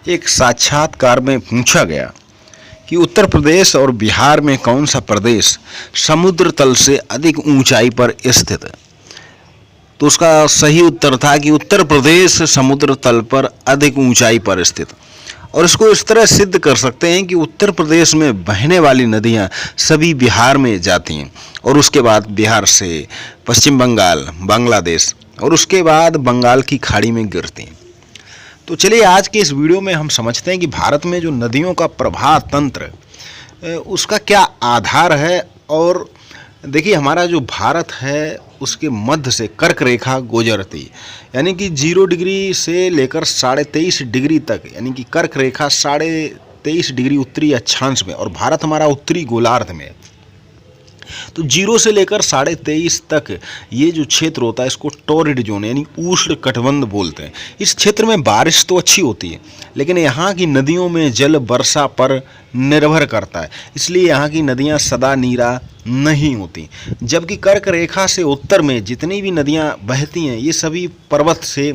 एक साक्षात्कार में पूछा गया कि उत्तर प्रदेश और बिहार में कौन सा प्रदेश समुद्र तल से अधिक ऊंचाई पर स्थित है। तो उसका सही उत्तर था कि उत्तर प्रदेश समुद्र तल पर अधिक ऊंचाई पर स्थित। और इसको इस तरह सिद्ध कर सकते हैं कि उत्तर प्रदेश में बहने वाली नदियां सभी बिहार में जाती हैं और उसके बाद बिहार से पश्चिम बंगाल, बांग्लादेश और उसके बाद बंगाल की खाड़ी में गिरती हैं। तो चलिए आज के इस वीडियो में हम समझते हैं कि भारत में जो नदियों का प्रवाह तंत्र उसका क्या आधार है। और देखिए हमारा जो भारत है उसके मध्य से कर्क रेखा गुजरती, यानी कि 0 डिग्री से लेकर 23.5 डिग्री तक, यानी कि कर्क रेखा 23.5 डिग्री उत्तरी अक्षांश में, और भारत हमारा उत्तरी गोलार्ध में। तो 0 से लेकर 23.5 तक ये जो क्षेत्र होता है इसको टॉरिड जोन यानी उष्ण कटिबंध बोलते हैं। इस क्षेत्र में बारिश तो अच्छी होती है, लेकिन यहाँ की नदियों में जल वर्षा पर निर्भर करता है, इसलिए यहाँ की नदियाँ सदा नीरा नहीं होती। जबकि कर्क रेखा से उत्तर में जितनी भी नदियाँ बहती हैं ये सभी पर्वत से,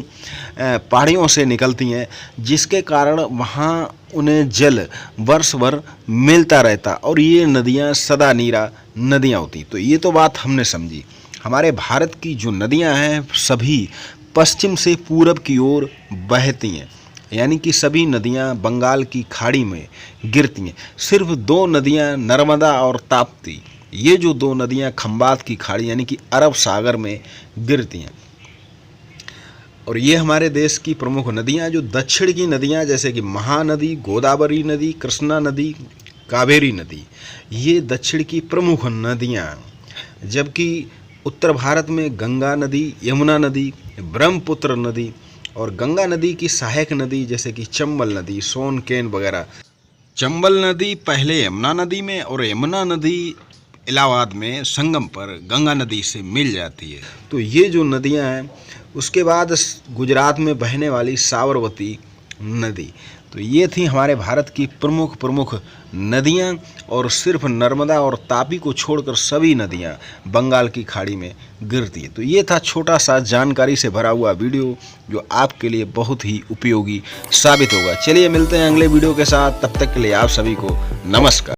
पहाड़ियों से निकलती हैं, जिसके कारण वहाँ उन्हें जल वर्ष भर मिलता रहता और ये नदियाँ सदा नीरा नदियाँ होती। तो ये तो बात हमने समझी। हमारे भारत की जो नदियाँ हैं सभी पश्चिम से पूरब की ओर बहती हैं, यानी कि सभी नदियाँ बंगाल की खाड़ी में गिरती हैं। सिर्फ 2 नदियाँ नर्मदा और ताप्ती, ये जो 2 नदियाँ खंबात की खाड़ी यानी कि अरब सागर में गिरती हैं। और ये हमारे देश की प्रमुख नदियाँ, जो दक्षिण की नदियाँ जैसे कि महानदी, गोदावरी नदी, कृष्णा नदी, कावेरी नदी, ये दक्षिण की प्रमुख नदियाँ। जबकि उत्तर भारत में गंगा नदी, यमुना नदी, ब्रह्मपुत्र नदी और गंगा नदी की सहायक नदी जैसे कि चंबल नदी, सोन केन वगैरह। चंबल नदी पहले यमुना नदी में और यमुना नदी इलाहाबाद में संगम पर गंगा नदी से मिल जाती है। तो ये जो नदियां हैं, उसके बाद गुजरात में बहने वाली साबरमती नदी। तो ये थी हमारे भारत की प्रमुख नदियां, और सिर्फ नर्मदा और तापी को छोड़कर सभी नदियां बंगाल की खाड़ी में गिरती है। तो ये था छोटा सा जानकारी से भरा हुआ वीडियो जो आपके लिए बहुत ही उपयोगी साबित होगा। चलिए मिलते हैं अगले वीडियो के साथ, तब तक के लिए आप सभी को नमस्कार।